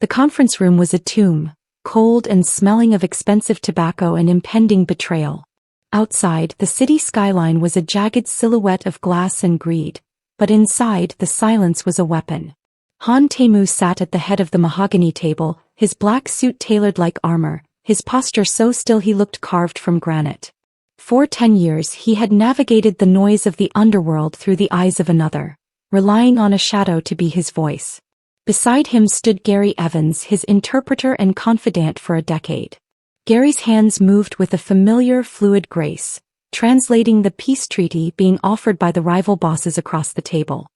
The conference room was a tomb, cold and smelling of expensive tobacco and impending betrayal. Outside, the city skyline was a jagged silhouette of glass and greed, but inside, the silence was a weapon. Tae-Mu sat at the head of the mahogany table, his black suit tailored like armor, his posture so still he looked carved from granite. For 10 years he had navigated the noise of the underworld through the eyes of another, relying on a shadow to be his voice. Beside him stood Gary Evans, his interpreter and confidant for a decade. Gary's hands moved with a familiar, fluid grace, translating the peace treaty being offered by the rival bosses across the table.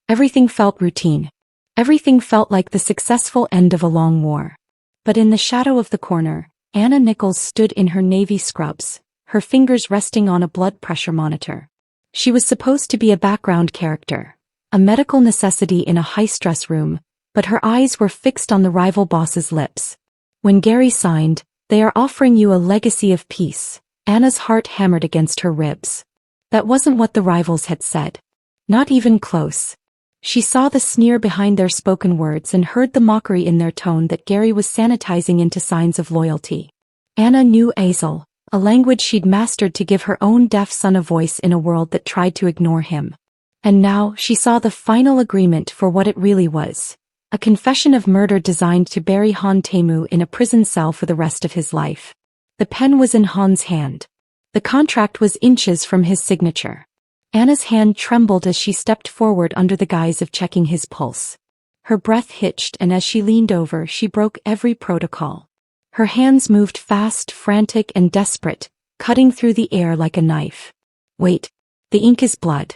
Everything felt routine. Everything felt like the successful end of a long war. But in the shadow of the corner, Anna Nichols stood in her navy scrubs, her fingers resting on a blood pressure monitor. She was supposed to be a background character, a medical necessity in a high-stress room, but her eyes were fixed on the rival boss's lips. When Gary signed, "They are offering you a legacy of peace," Anna's heart hammered against her ribs. That wasn't what the rivals had said. Not even close. She saw the sneer behind their spoken words and heard the mockery in their tone that Gary was sanitizing into signs of loyalty. Anna knew Azel, a language she'd mastered to give her own deaf son a voice in a world that tried to ignore him. And now she saw the final agreement for what it really was. A confession of murder designed to bury Tae-Mu in a prison cell for the rest of his life. The pen was in Han's hand. The contract was inches from his signature. Anna's hand trembled as she stepped forward under the guise of checking his pulse. Her breath hitched, and as she leaned over, she broke every protocol. Her hands moved fast, frantic, and desperate, cutting through the air like a knife. "Wait. The ink is blood.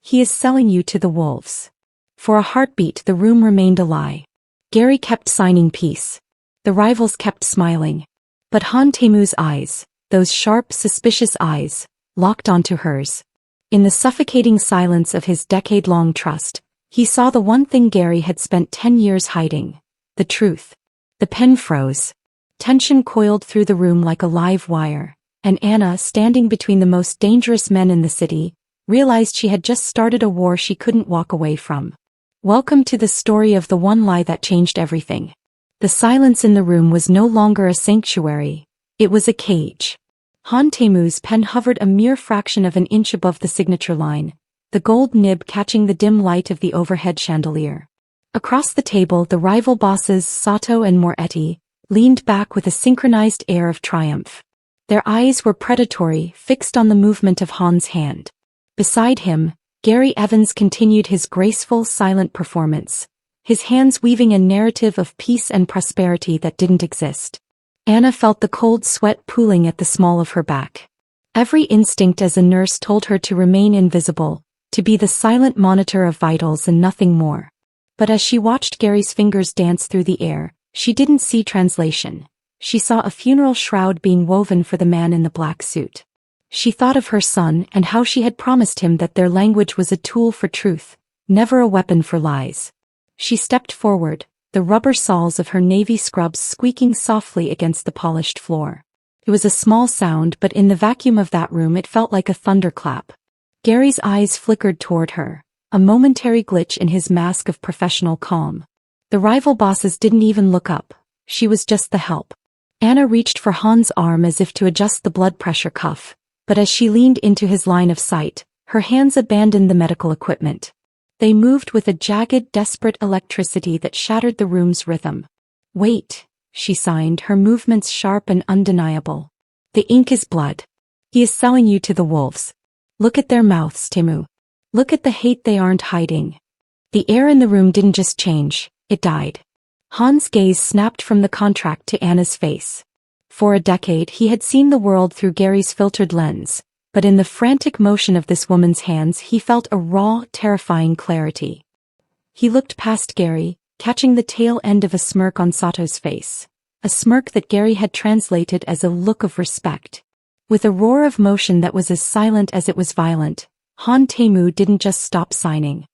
He is selling you to the wolves." For a heartbeat, the room remained a lie. Gary kept signing peace. The rivals kept smiling. But Tae-Mu's eyes, those sharp, suspicious eyes, locked onto hers. In the suffocating silence of his decade-long trust, he saw the one thing Gary had spent 10 years hiding: the truth. The pen froze. Tension coiled through the room like a live wire, and Anna, standing between the most dangerous men in the city, realized she had just started a war she couldn't walk away from. Welcome to the story of the one lie that changed everything. The silence in the room was no longer a sanctuary, it was a cage. Tae-Mu's pen hovered a mere fraction of an inch above the signature line, the gold nib catching the dim light of the overhead chandelier. Across the table, the rival bosses, Sato and Moretti, leaned back with a synchronized air of triumph. Their eyes were predatory, fixed on the movement of Han's hand. Beside him, Gary Evans continued his graceful, silent performance, his hands weaving a narrative of peace and prosperity that didn't exist. Anna felt the cold sweat pooling at the small of her back. Every instinct as a nurse told her to remain invisible, to be the silent monitor of vitals and nothing more. But as she watched Gary's fingers dance through the air, she didn't see translation. She saw a funeral shroud being woven for the man in the black suit. She thought of her son and how she had promised him that their language was a tool for truth, never a weapon for lies. She stepped forward, the rubber soles of her navy scrubs squeaking softly against the polished floor. It was a small sound, but in the vacuum of that room it felt like a thunderclap. Gary's eyes flickered toward her, a momentary glitch in his mask of professional calm. The rival bosses didn't even look up. She was just the help. Anna reached for Han's arm as if to adjust the blood pressure cuff, but as she leaned into his line of sight, her hands abandoned the medical equipment. They moved with a jagged, desperate electricity that shattered the room's rhythm. "Wait," she signed, her movements sharp and undeniable. "The ink is blood. He is selling you to the wolves. Look at their mouths, Tae-Mu. Look at the hate they aren't hiding." The air in the room didn't just change, it died. Han's gaze snapped from the contract to Anna's face. For a decade he had seen the world through Gary's filtered lens, but in the frantic motion of this woman's hands he felt a raw, terrifying clarity. He looked past Gary, catching the tail end of a smirk on Sato's face, a smirk that Gary had translated as a look of respect. With a roar of motion that was as silent as it was violent, Tae-Mu didn't just stop signing.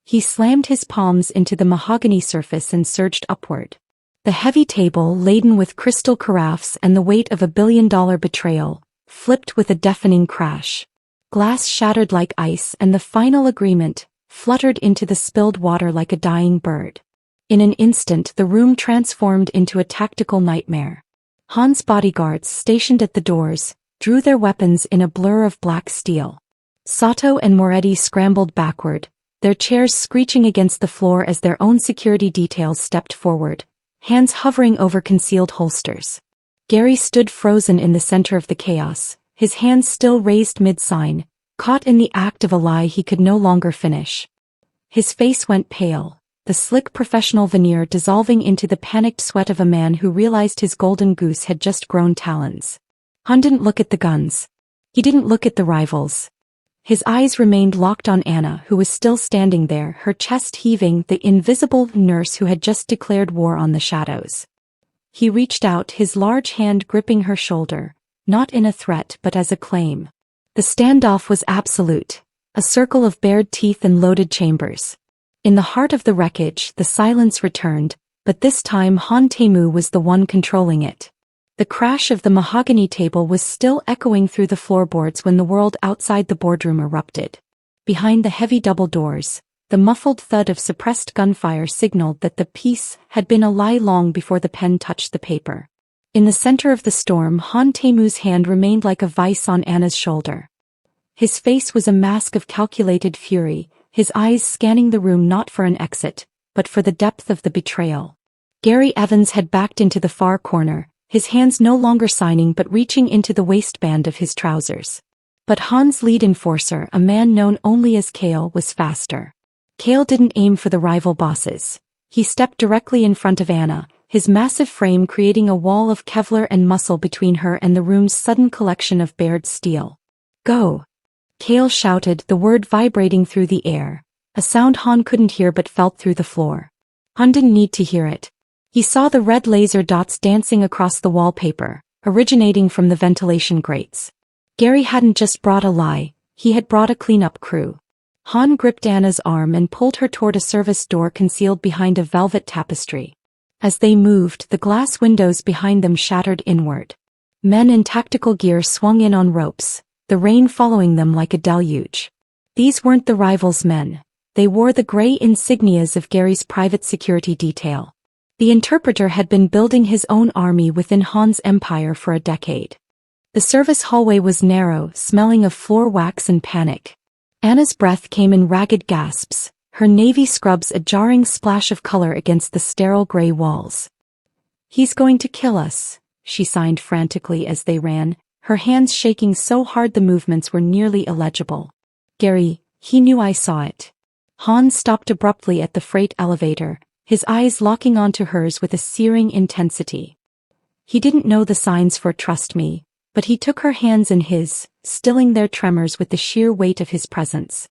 He slammed his palms into the mahogany surface and surged upward. The heavy table, laden with crystal carafes and the weight of $1 billion betrayal, flipped with a deafening crash. Glass shattered like ice, and the final agreement fluttered into the spilled water like a dying bird. In an instant the room transformed into a tactical nightmare. Han's bodyguards, stationed at the doors, drew their weapons in a blur of black steel. Sato and Moretti scrambled backward, their chairs screeching against the floor as their own security details stepped forward, hands hovering over concealed holsters. Gary stood frozen in the center of the chaos, his hands still raised mid-sign, caught in the act of a lie he could no longer finish. His face went pale, the slick professional veneer dissolving into the panicked sweat of a man who realized his golden goose had just grown talons. Han didn't look at the guns. He didn't look at the rivals. His eyes remained locked on Anna, who was still standing there, her chest heaving, the invisible nurse who had just declared war on the shadows. He reached out, his large hand gripping her shoulder, not in a threat but as a claim. The standoff was absolute, a circle of bared teeth and loaded chambers. In the heart of the wreckage, the silence returned, but this time Tae-Mu was the one controlling it. The crash of the mahogany table was still echoing through the floorboards when the world outside the boardroom erupted. Behind the heavy double doors, the muffled thud of suppressed gunfire signaled that the piece had been a lie long before the pen touched the paper. In the center of the storm, Tae-Mu's hand remained like a vice on Anna's shoulder. His face was a mask of calculated fury, his eyes scanning the room not for an exit, but for the depth of the betrayal. Gary Evans had backed into the far corner, his hands no longer signing but reaching into the waistband of his trousers. But Han's lead enforcer, a man known only as Kale, was faster. Kale didn't aim for the rival bosses. He stepped directly in front of Anna, his massive frame creating a wall of Kevlar and muscle between her and the room's sudden collection of bared steel. "Go!" Kale shouted, the word vibrating through the air, a sound Han couldn't hear but felt through the floor. Han didn't need to hear it. He saw the red laser dots dancing across the wallpaper, originating from the ventilation grates. Gary hadn't just brought a lie, he had brought a cleanup crew. Han gripped Anna's arm and pulled her toward a service door concealed behind a velvet tapestry. As they moved, the glass windows behind them shattered inward. Men in tactical gear swung in on ropes, the rain following them like a deluge. These weren't the rivals' men. They wore the gray insignias of Gary's private security detail. The interpreter had been building his own army within Han's empire for a decade. The service hallway was narrow, smelling of floor wax and panic. Anna's breath came in ragged gasps, her navy scrubs a jarring splash of color against the sterile gray walls. "He's going to kill us," she signed frantically as they ran, her hands shaking so hard the movements were nearly illegible. "Gary, he knew I saw it." Han stopped abruptly at the freight elevator, his eyes locking onto hers with a searing intensity. He didn't know the signs for "trust me," but he took her hands in his, stilling their tremors with the sheer weight of his presence.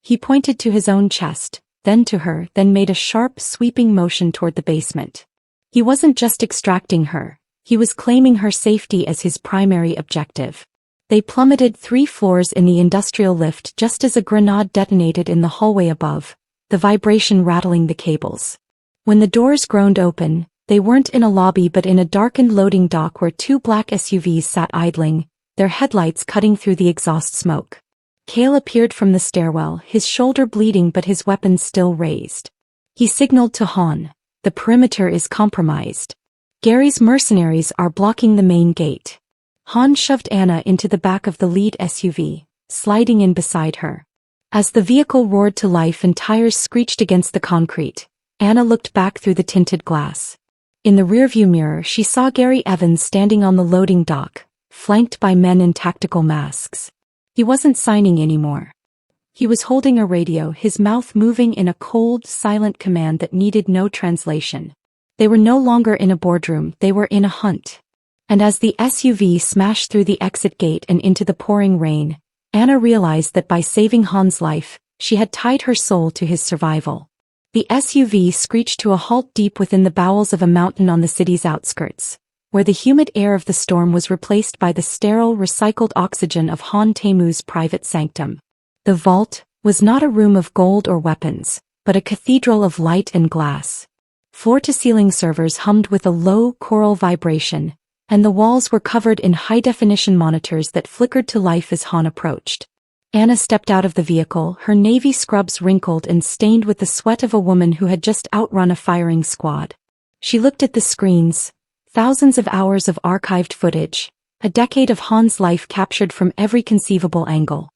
He pointed to his own chest, then to her, then made a sharp, sweeping motion toward the basement. He wasn't just extracting her, he was claiming her safety as his primary objective. They plummeted 3 floors in the industrial lift just as a grenade detonated in the hallway above, the vibration rattling the cables. When the doors groaned open, they weren't in a lobby but in a darkened loading dock where 2 black SUVs sat idling, their headlights cutting through the exhaust smoke. Kale appeared from the stairwell, his shoulder bleeding but his weapon still raised. He signaled to Han, "The perimeter is compromised. Gary's mercenaries are blocking the main gate." Han shoved Anna into the back of the lead SUV, sliding in beside her. As the vehicle roared to life and tires screeched against the concrete, Anna looked back through the tinted glass. In the rearview mirror she saw Gary Evans standing on the loading dock, flanked by men in tactical masks. He wasn't signing anymore. He was holding a radio, his mouth moving in a cold, silent command that needed no translation. They were no longer in a boardroom, they were in a hunt. And as the SUV smashed through the exit gate and into the pouring rain, Anna realized that by saving Han's life, she had tied her soul to his survival. The SUV screeched to a halt deep within the bowels of a mountain on the city's outskirts, where the humid air of the storm was replaced by the sterile, recycled oxygen of Tae-Mu's private sanctum. The vault was not a room of gold or weapons, but a cathedral of light and glass. Floor-to-ceiling servers hummed with a low, choral vibration, and the walls were covered in high-definition monitors that flickered to life as Han approached. Anna stepped out of the vehicle, her navy scrubs wrinkled and stained with the sweat of a woman who had just outrun a firing squad. She looked at the screens, thousands of hours of archived footage, a decade of Han's life captured from every conceivable angle.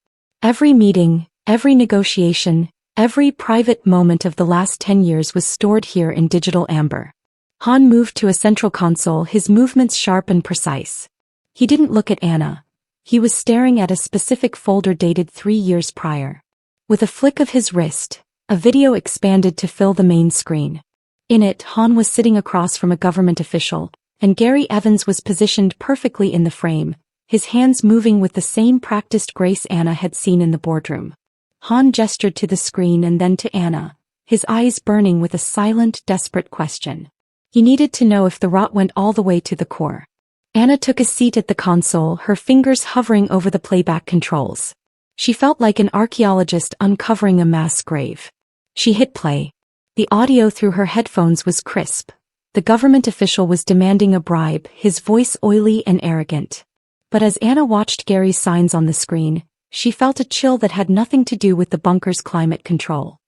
Every meeting, every negotiation, every private moment of the last 10 years was stored here in digital amber. Han moved to a central console, his movements sharp and precise. He didn't look at Anna. He was staring at a specific folder dated 3 years prior. With a flick of his wrist, a video expanded to fill the main screen. In it, Han was sitting across from a government official, and Gary Evans was positioned perfectly in the frame, his hands moving with the same practiced grace Anna had seen in the boardroom. Han gestured to the screen and then to Anna, his eyes burning with a silent, desperate question. He needed to know if the rot went all the way to the core. Anna took a seat at the console, her fingers hovering over the playback controls. She felt like an archaeologist uncovering a mass grave. She hit play. The audio through her headphones was crisp. The government official was demanding a bribe, his voice oily and arrogant. But as Anna watched Gary's signs on the screen, she felt a chill that had nothing to do with the bunker's climate control.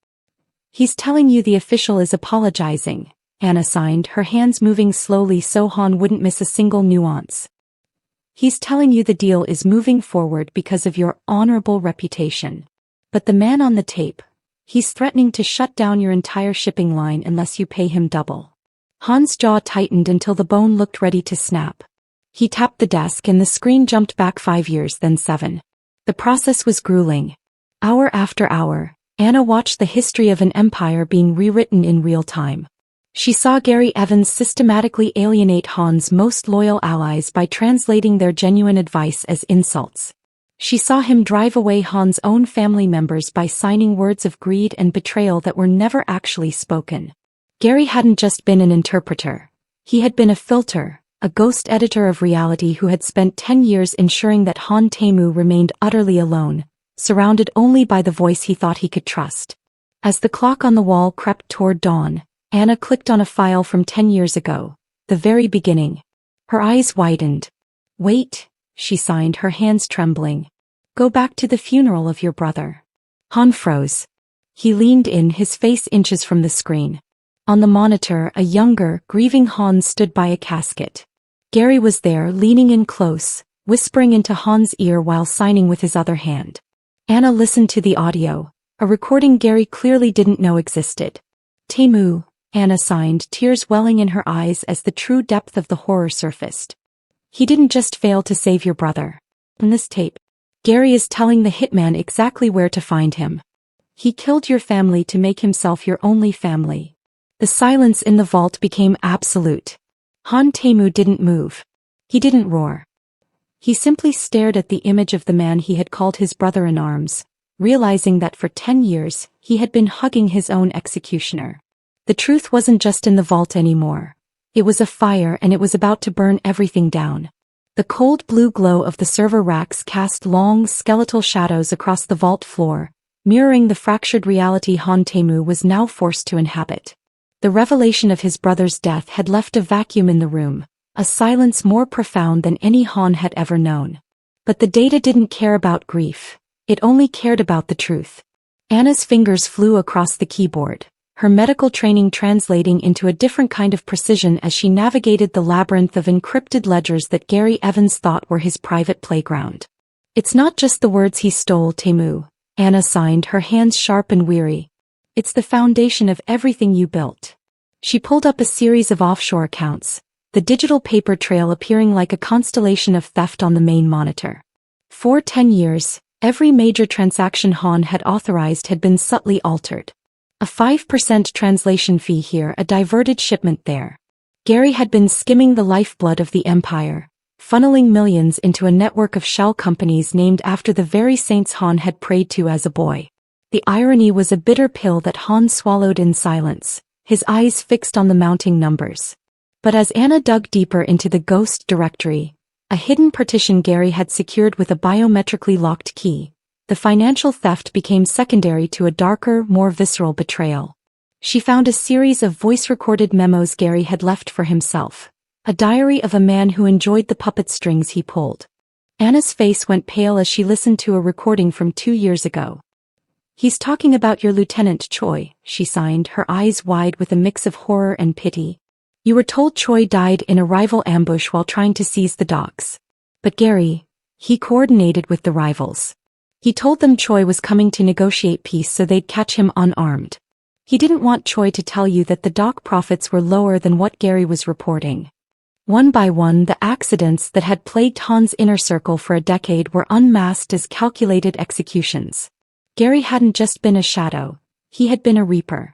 "He's telling you the official is apologizing," Anna signed, her hands moving slowly so Han wouldn't miss a single nuance. "He's telling you the deal is moving forward because of your honorable reputation. But the man on the tape, he's threatening to shut down your entire shipping line unless you pay him double." Han's jaw tightened until the bone looked ready to snap. He tapped the desk and the screen jumped back 5 years, then 7. The process was grueling. Hour after hour, Anna watched the history of an empire being rewritten in real time. She saw Gary Evans systematically alienate Han's most loyal allies by translating their genuine advice as insults. She saw him drive away Han's own family members by signing words of greed and betrayal that were never actually spoken. Gary hadn't just been an interpreter. He had been a filter, a ghost editor of reality who had spent 10 years ensuring that Han Tae-Mu remained utterly alone, surrounded only by the voice he thought he could trust. As the clock on the wall crept toward dawn, Anna clicked on a file from 10 years ago, the very beginning. Her eyes widened. "Wait," she signed, her hands trembling. "Go back to the funeral of your brother." Han froze. He leaned in, his face inches from the screen. On the monitor, a younger, grieving Han stood by a casket. Gary was there, leaning in close, whispering into Han's ear while signing with his other hand. Anna listened to the audio, a recording Gary clearly didn't know existed. "Tae-Mu," Anna signed, tears welling in her eyes as the true depth of the horror surfaced. "He didn't just fail to save your brother. In this tape, Gary is telling the hitman exactly where to find him. He killed your family to make himself your only family." The silence in the vault became absolute. Han Tae-Mu didn't move. He didn't roar. He simply stared at the image of the man he had called his brother-in-arms, realizing that for 10 years, he had been hugging his own executioner. The truth wasn't just in the vault anymore. It was a fire, and it was about to burn everything down. The cold blue glow of the server racks cast long, skeletal shadows across the vault floor, mirroring the fractured reality Han Tae-Mu was now forced to inhabit. The revelation of his brother's death had left a vacuum in the room, a silence more profound than any Han had ever known. But the data didn't care about grief. It only cared about the truth. Anna's fingers flew across the keyboard, her medical training translating into a different kind of precision as she navigated the labyrinth of encrypted ledgers that Gary Evans thought were his private playground. "It's not just the words he stole, Tae-Mu," Anna signed, her hands sharp and weary. "It's the foundation of everything you built." She pulled up a series of offshore accounts, the digital paper trail appearing like a constellation of theft on the main monitor. For 10 years, every major transaction Han had authorized had been subtly altered. A 5% translation fee here, a diverted shipment there. Gary had been skimming the lifeblood of the empire, funneling millions into a network of shell companies named after the very saints Han had prayed to as a boy. The irony was a bitter pill that Han swallowed in silence, his eyes fixed on the mounting numbers. But as Anna dug deeper into the ghost directory, a hidden partition Gary had secured with a biometrically locked key, the financial theft became secondary to a darker, more visceral betrayal. She found a series of voice-recorded memos Gary had left for himself, a diary of a man who enjoyed the puppet strings he pulled. Anna's face went pale as she listened to a recording from 2 years ago. "He's talking about your Lieutenant Choi," she signed, her eyes wide with a mix of horror and pity. "You were told Choi died in a rival ambush while trying to seize the docks. But Gary, he coordinated with the rivals. He told them Choi was coming to negotiate peace so they'd catch him unarmed. He didn't want Choi to tell you that the dock profits were lower than what Gary was reporting." One by one, the accidents that had plagued Han's inner circle for a decade were unmasked as calculated executions. Gary hadn't just been a shadow, he had been a reaper.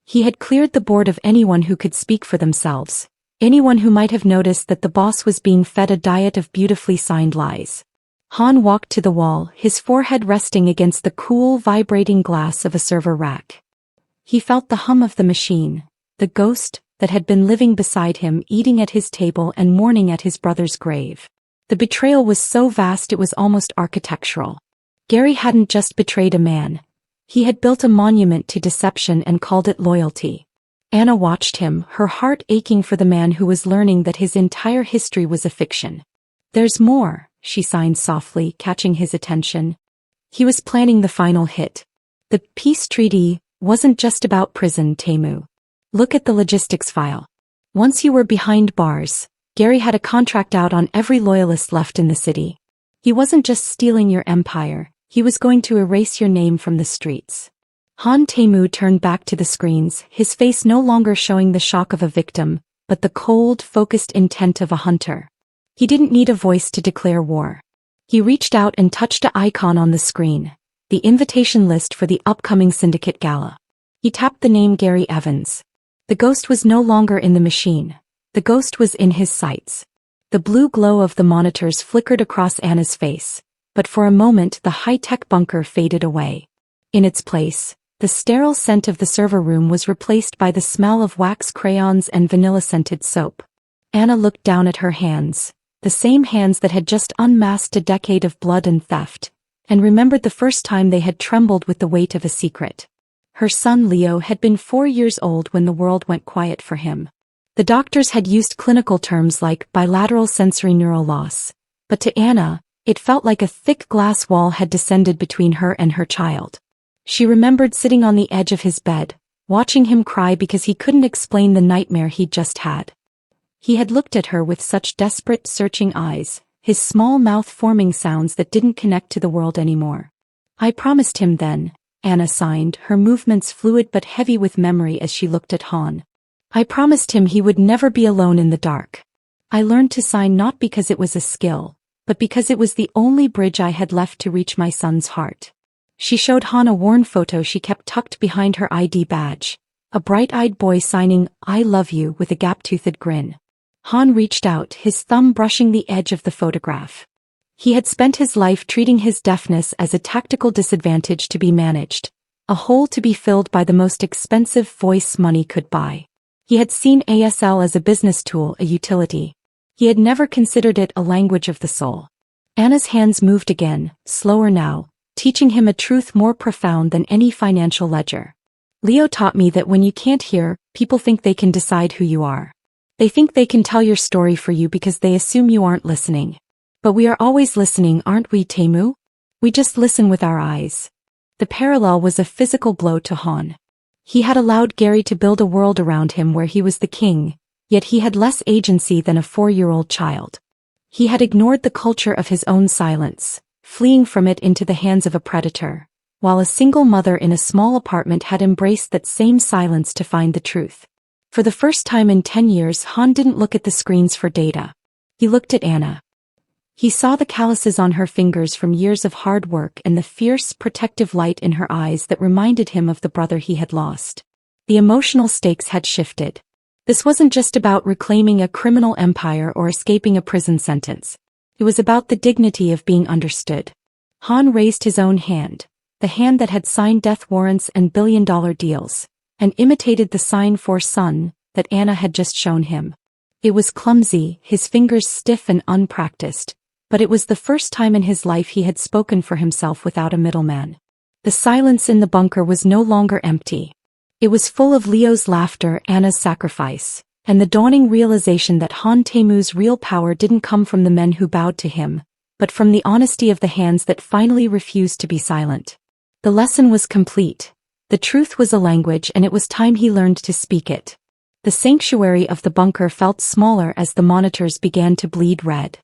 He had cleared the board of anyone who could speak for themselves, anyone who might have noticed that the boss was being fed a diet of beautifully signed lies. Han walked to the wall, his forehead resting against the cool, vibrating glass of a server rack. He felt the hum of the machine, the ghost that had been living beside him, eating at his table and mourning at his brother's grave. The betrayal was so vast it was almost architectural. Gary hadn't just betrayed a man. He had built a monument to deception and called it loyalty. Anna watched him, her heart aching for the man who was learning that his entire history was a fiction. "There's more," she signed softly, catching his attention. He was planning the final hit. The peace treaty wasn't just about prison, Tae-Mu. Look at the logistics file. Once you were behind bars, Gary had a contract out on every loyalist left in the city. He wasn't just stealing your empire, he was going to erase your name from the streets. Tae-Mu turned back to the screens, his face no longer showing the shock of a victim, but the cold, focused intent of a hunter. He didn't need a voice to declare war. He reached out and touched an icon on the screen, the invitation list for the upcoming syndicate gala. He tapped the name Gary Evans. The ghost was no longer in the machine. The ghost was in his sights. The blue glow of the monitors flickered across Anna's face, but for a moment the high-tech bunker faded away. In its place, the sterile scent of the server room was replaced by the smell of wax crayons and vanilla-scented soap. Anna looked down at her hands, the same hands that had just unmasked a decade of blood and theft, and remembered the first time they had trembled with the weight of a secret. Her son Leo had been 4 years old when the world went quiet for him. The doctors had used clinical terms like bilateral sensory neural loss, but to Anna, it felt like a thick glass wall had descended between her and her child. She remembered sitting on the edge of his bed, watching him cry because he couldn't explain the nightmare he'd just had. He had looked at her with such desperate, searching eyes, his small mouth forming sounds that didn't connect to the world anymore. "I promised him then," Anna signed, her movements fluid but heavy with memory as she looked at Han. "I promised him he would never be alone in the dark. I learned to sign not because it was a skill, but because it was the only bridge I had left to reach my son's heart." She showed Han a worn photo she kept tucked behind her ID badge, a bright-eyed boy signing, "I love you," with a gap-toothed grin. Han reached out, his thumb brushing the edge of the photograph. He had spent his life treating his deafness as a tactical disadvantage to be managed, a hole to be filled by the most expensive voice money could buy. He had seen ASL as a business tool, a utility. He had never considered it a language of the soul. Anna's hands moved again, slower now, teaching him a truth more profound than any financial ledger. "Leo taught me that when you can't hear, people think they can decide who you are. They think they can tell your story for you because they assume you aren't listening. But we are always listening, aren't we, Tae-Mu? We just listen with our eyes." The parallel was a physical blow to Han. He had allowed Gary to build a world around him where he was the king, yet he had less agency than a 4-year-old child. He had ignored the culture of his own silence, fleeing from it into the hands of a predator, while a single mother in a small apartment had embraced that same silence to find the truth. For the first time in 10 years, Han didn't look at the screens for data. He looked at Anna. He saw the calluses on her fingers from years of hard work and the fierce, protective light in her eyes that reminded him of the brother he had lost. The emotional stakes had shifted. This wasn't just about reclaiming a criminal empire or escaping a prison sentence. It was about the dignity of being understood. Han raised his own hand, the hand that had signed death warrants and billion-dollar deals, and imitated the sign for son that Anna had just shown him. It was clumsy, his fingers stiff and unpracticed, but it was the first time in his life he had spoken for himself without a middleman. The silence in the bunker was no longer empty. It was full of Leo's laughter, Anna's sacrifice, and the dawning realization that Tae-Mu's real power didn't come from the men who bowed to him, but from the honesty of the hands that finally refused to be silent. The lesson was complete. The truth was a language, and it was time he learned to speak it. The sanctuary of the bunker felt smaller as the monitors began to bleed red.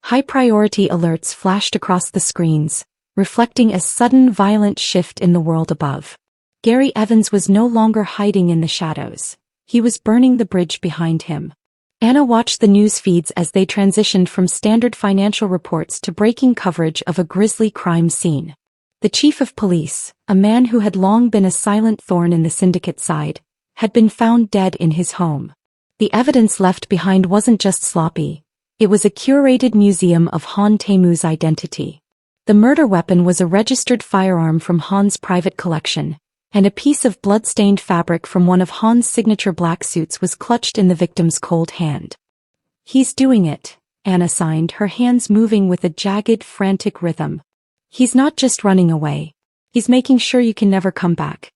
High-priority alerts flashed across the screens, reflecting a sudden violent shift in the world above. Gary Evans was no longer hiding in the shadows. He was burning the bridge behind him. Anna watched the news feeds as they transitioned from standard financial reports to breaking coverage of a grisly crime scene. The chief of police, a man who had long been a silent thorn in the syndicate side, had been found dead in his home. The evidence left behind wasn't just sloppy. It was a curated museum of Han Tae-Mu's identity. The murder weapon was a registered firearm from Han's private collection, and a piece of blood-stained fabric from one of Han's signature black suits was clutched in the victim's cold hand. "He's doing it," Anna signed, her hands moving with a jagged, frantic rhythm. "He's not just running away. He's making sure you can never come back.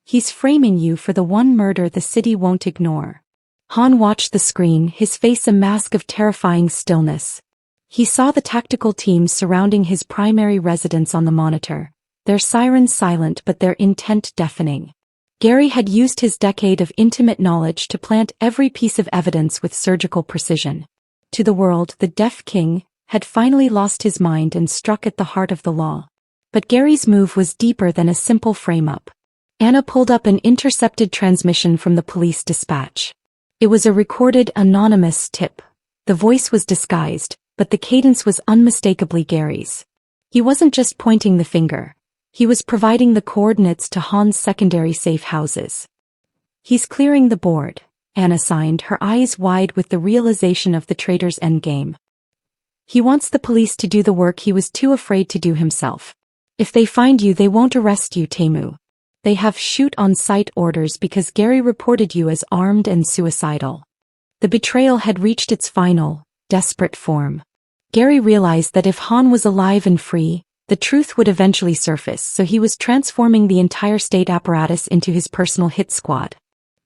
He's framing you for the one murder the city won't ignore." Han watched the screen, his face a mask of terrifying stillness. He saw the tactical teams surrounding his primary residence on the monitor, their sirens silent but their intent deafening. Gary had used his decade of intimate knowledge to plant every piece of evidence with surgical precision. To the world, the deaf king had finally lost his mind and struck at the heart of the law. But Gary's move was deeper than a simple frame-up. Anna pulled up an intercepted transmission from the police dispatch. It was a recorded, anonymous tip. The voice was disguised, but the cadence was unmistakably Gary's. He wasn't just pointing the finger. He was providing the coordinates to Han's secondary safe houses. "He's clearing the board," Anna signed, her eyes wide with the realization of the traitor's endgame. "He wants the police to do the work he was too afraid to do himself. If they find you, they won't arrest you, Tae-Mu. They have shoot-on-sight orders because Gary reported you as armed and suicidal." The betrayal had reached its final, desperate form. Gary realized that if Han was alive and free, the truth would eventually surface, so he was transforming the entire state apparatus into his personal hit squad.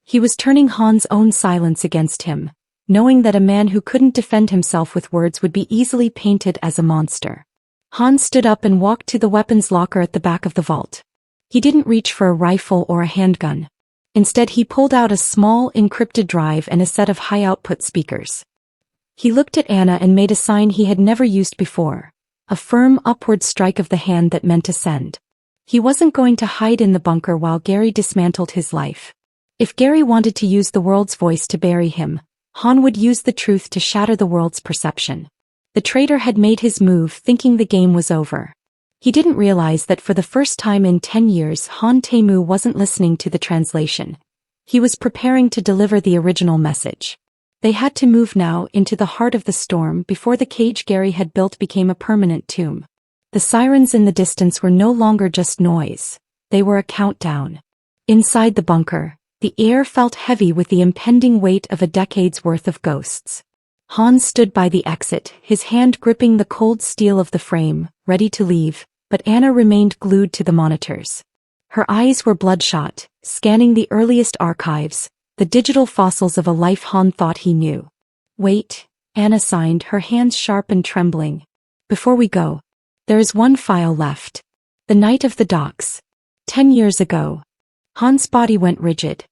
He was turning Han's own silence against him, knowing that a man who couldn't defend himself with words would be easily painted as a monster. Han stood up and walked to the weapons locker at the back of the vault. He didn't reach for a rifle or a handgun. Instead, he pulled out a small, encrypted drive and a set of high-output speakers. He looked at Anna and made a sign he had never used before, a firm upward strike of the hand that meant to send. He wasn't going to hide in the bunker while Gary dismantled his life. If Gary wanted to use the world's voice to bury him, Han would use the truth to shatter the world's perception. The traitor had made his move thinking the game was over. He didn't realize that for the first time in 10 years Han Tae-Mu wasn't listening to the translation. He was preparing to deliver the original message. They had to move now into the heart of the storm before the cage Gary had built became a permanent tomb. The sirens in the distance were no longer just noise. They were a countdown. Inside the bunker, the air felt heavy with the impending weight of a decade's worth of ghosts. Han stood by the exit, his hand gripping the cold steel of the frame, ready to leave, but Anna remained glued to the monitors. Her eyes were bloodshot, scanning the earliest archives, the digital fossils of a life Han thought he knew. "Wait," Anna signed, her hands sharp and trembling. "Before we go, there is one file left. The night of the docks. 10 years ago." Han's body went rigid.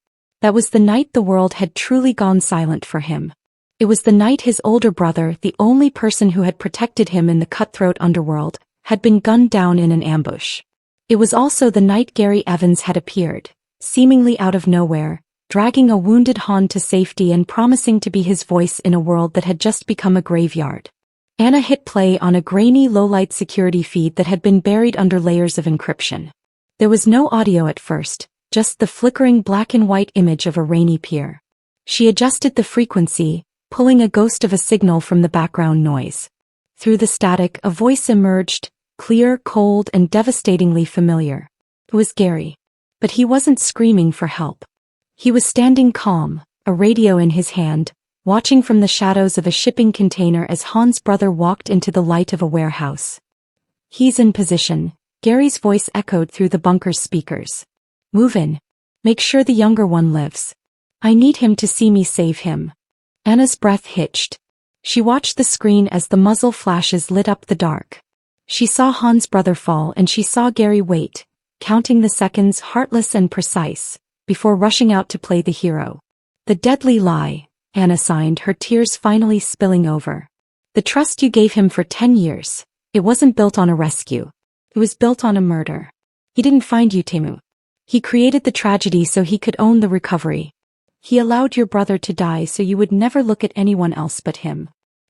That was the night the world had truly gone silent for him. It was the night his older brother, the only person who had protected him in the cutthroat underworld, had been gunned down in an ambush. It was also the night Gary Evans had appeared, seemingly out of nowhere, dragging a wounded Han to safety and promising to be his voice in a world that had just become a graveyard. Anna hit play on a grainy low-light security feed that had been buried under layers of encryption. There was no audio at first, just the flickering black-and-white image of a rainy pier. She adjusted the frequency, pulling a ghost of a signal from the background noise. Through the static, a voice emerged, clear, cold, and devastatingly familiar. It was Gary. But he wasn't screaming for help. He was standing calm, a radio in his hand, watching from the shadows of a shipping container as Han's brother walked into the light of a warehouse. "He's in position," Gary's voice echoed through the bunker's speakers. "Move in. Make sure the younger one lives. I need him to see me save him." Anna's breath hitched. She watched the screen as the muzzle flashes lit up the dark. She saw Han's brother fall and she saw Gary wait, counting the seconds heartless and precise, before rushing out to play the hero. The deadly lie, Anna signed, her tears finally spilling over. The trust you gave him for 10 years, it wasn't built on a rescue. It was built on a murder. He didn't find you, Tae-Mu. He created the tragedy so he could own the recovery. He allowed your brother to die so you would never look at anyone else but him.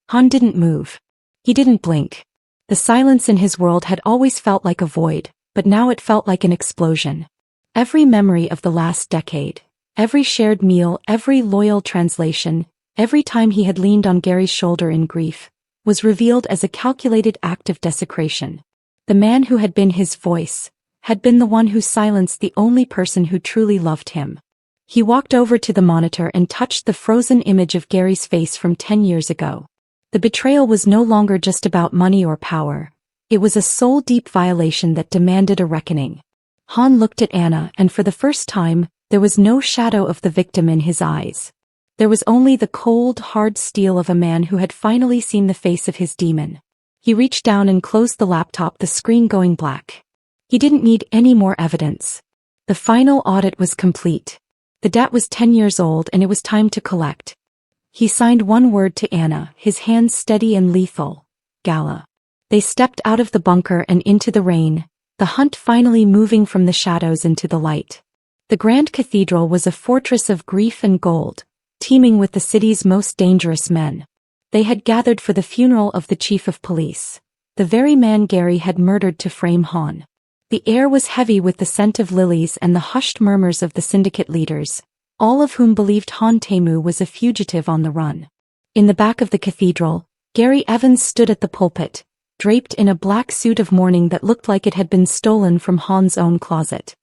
Han didn't move. He didn't blink. The silence in his world had always felt like a void, but now it felt like an explosion. Every memory of the last decade, every shared meal, every loyal translation, every time he had leaned on Gary's shoulder in grief, was revealed as a calculated act of desecration. The man who had been his voice, had been the one who silenced the only person who truly loved him. He walked over to the monitor and touched the frozen image of Gary's face from 10 years ago. The betrayal was no longer just about money or power. It was a soul-deep violation that demanded a reckoning. Han looked at Anna, and for the first time, there was no shadow of the victim in his eyes. There was only the cold, hard steel of a man who had finally seen the face of his demon. He reached down and closed the laptop, the screen going black. He didn't need any more evidence. The final audit was complete. The debt was 10 years old and it was time to collect. He signed one word to Anna, his hands steady and lethal. Gala. They stepped out of the bunker and into the rain, the hunt finally moving from the shadows into the light. The Grand Cathedral was a fortress of grief and gold, teeming with the city's most dangerous men. They had gathered for the funeral of the chief of police, the very man Gary had murdered to frame Han. The air was heavy with the scent of lilies and the hushed murmurs of the syndicate leaders, all of whom believed Han Tae-Mu was a fugitive on the run. In the back of the cathedral, Gary Evans stood at the pulpit, draped in a black suit of mourning that looked like it had been stolen from Han's own closet.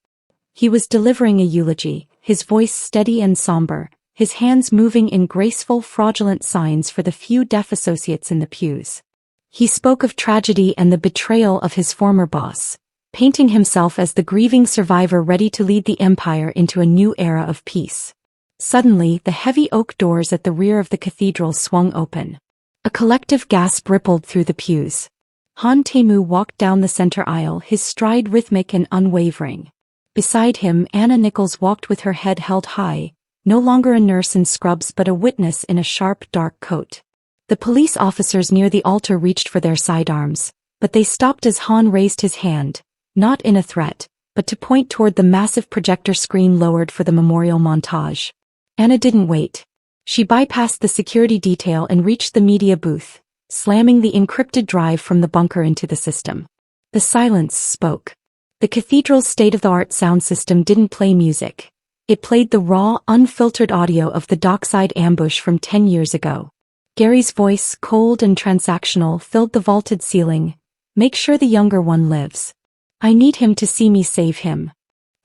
He was delivering a eulogy, his voice steady and somber, his hands moving in graceful, fraudulent signs for the few deaf associates in the pews. He spoke of tragedy and the betrayal of his former boss, painting himself as the grieving survivor ready to lead the empire into a new era of peace. Suddenly, the heavy oak doors at the rear of the cathedral swung open. A collective gasp rippled through the pews. Han Tae-Mu walked down the center aisle, his stride rhythmic and unwavering. Beside him, Anna Nichols walked with her head held high, no longer a nurse in scrubs but a witness in a sharp, dark coat. The police officers near the altar reached for their sidearms, but they stopped as Han raised his hand, not in a threat, but to point toward the massive projector screen lowered for the memorial montage. Anna didn't wait. She bypassed the security detail and reached the media booth, slamming the encrypted drive from the bunker into the system. The silence spoke. The cathedral's state-of-the-art sound system didn't play music. It played the raw, unfiltered audio of the dockside ambush from 10 years ago. Gary's voice, cold and transactional, filled the vaulted ceiling. Make sure the younger one lives. I need him to see me save him.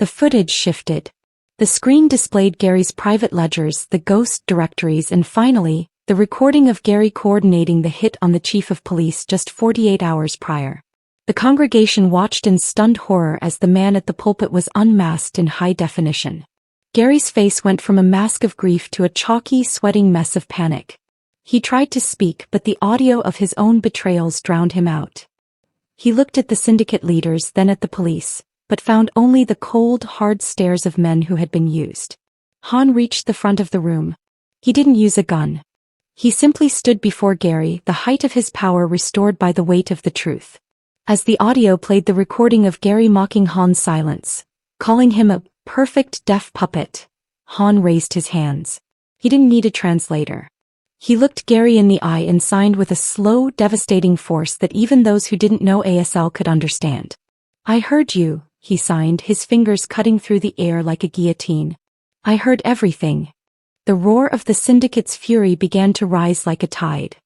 The footage shifted. The screen displayed Gary's private ledgers, the ghost directories, and finally, the recording of Gary coordinating the hit on the chief of police just 48 hours prior. The congregation watched in stunned horror as the man at the pulpit was unmasked in high definition. Gary's face went from a mask of grief to a chalky, sweating mess of panic. He tried to speak, but the audio of his own betrayals drowned him out. He looked at the syndicate leaders, then at the police, but found only the cold, hard stares of men who had been used. Han reached the front of the room. He didn't use a gun. He simply stood before Gary, the height of his power restored by the weight of the truth. As the audio played the recording of Gary mocking Han's silence, calling him a perfect deaf puppet, Han raised his hands. He didn't need a translator. He looked Gary in the eye and signed with a slow, devastating force that even those who didn't know ASL could understand. I heard you, he signed, his fingers cutting through the air like a guillotine. I heard everything. The roar of the syndicate's fury began to rise like a tide.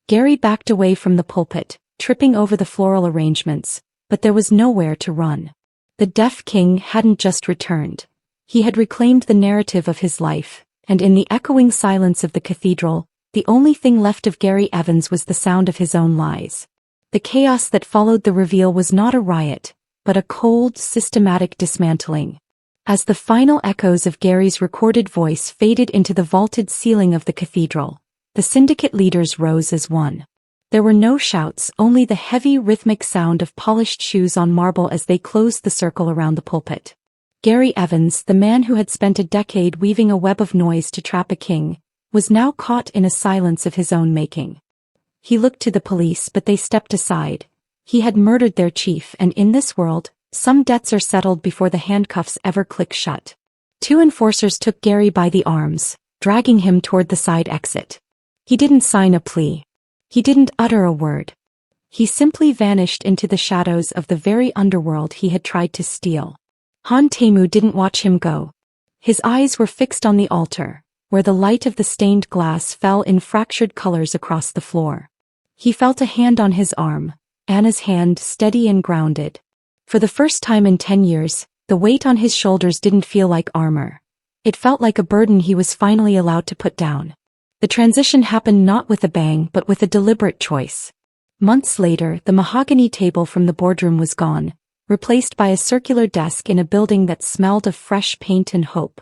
Gary backed away from the pulpit, tripping over the floral arrangements, but there was nowhere to run. The deaf king hadn't just returned. He had reclaimed the narrative of his life, and in the echoing silence of the cathedral, the only thing left of Gary Evans was the sound of his own lies. The chaos that followed the reveal was not a riot, but a cold, systematic dismantling. As the final echoes of Gary's recorded voice faded into the vaulted ceiling of the cathedral, The syndicate leaders rose as one. There were no shouts, only the heavy rhythmic sound of polished shoes on marble as they closed the circle around the pulpit. Gary Evans, the man who had spent a decade weaving a web of noise to trap a king, was now caught in a silence of his own making. He looked to the police, but they stepped aside. He had murdered their chief, and in this world, some debts are settled before the handcuffs ever click shut. Two enforcers took Gary by the arms, dragging him toward the side exit. He didn't sign a plea. He didn't utter a word. He simply vanished into the shadows of the very underworld he had tried to steal. Tae-Mu didn't watch him go. His eyes were fixed on the altar, where the light of the stained glass fell in fractured colors across the floor. He felt a hand on his arm, Anna's hand, steady and grounded. For the first time in 10 years, the weight on his shoulders didn't feel like armor. It felt like a burden he was finally allowed to put down. The transition happened not with a bang but with a deliberate choice. Months later, the mahogany table from the boardroom was gone, replaced by a circular desk in a building that smelled of fresh paint and hope.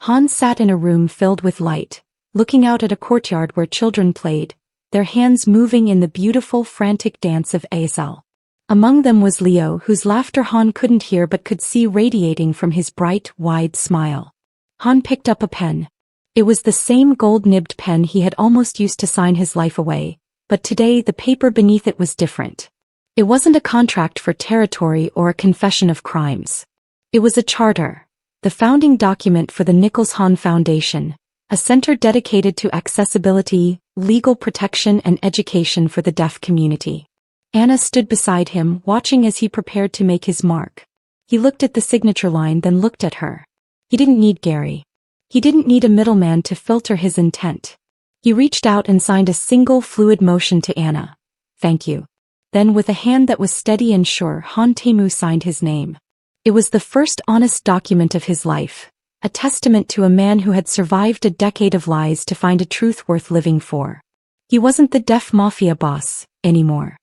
Han sat in a room filled with light, looking out at a courtyard where children played, their hands moving in the beautiful frantic dance of Azel. Among them was Leo, whose laughter Han couldn't hear but could see radiating from his bright, wide smile. Han picked up a pen. It was the same gold-nibbed pen he had almost used to sign his life away, but today the paper beneath it was different. It wasn't a contract for territory or a confession of crimes. It was a charter, the founding document for the Nichols Han Foundation, a center dedicated to accessibility, legal protection and education for the deaf community. Anna stood beside him, watching as he prepared to make his mark. He looked at the signature line, then looked at her. He didn't need Gary. He didn't need a middleman to filter his intent. He reached out and signed a single fluid motion to Anna. "Thank you." Then with a hand that was steady and sure, Tae-Mu signed his name. It was the first honest document of his life, a testament to a man who had survived a decade of lies to find a truth worth living for. He wasn't the deaf mafia boss anymore.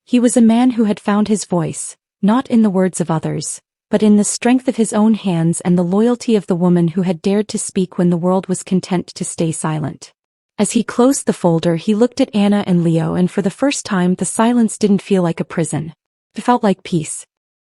He was a man who had found his voice, not in the words of others, but in the strength of his own hands and the loyalty of the woman who had dared to speak when the world was content to stay silent. As he closed the folder, he looked at Anna and Leo, and for the first time the silence didn't feel like a prison. It felt like peace.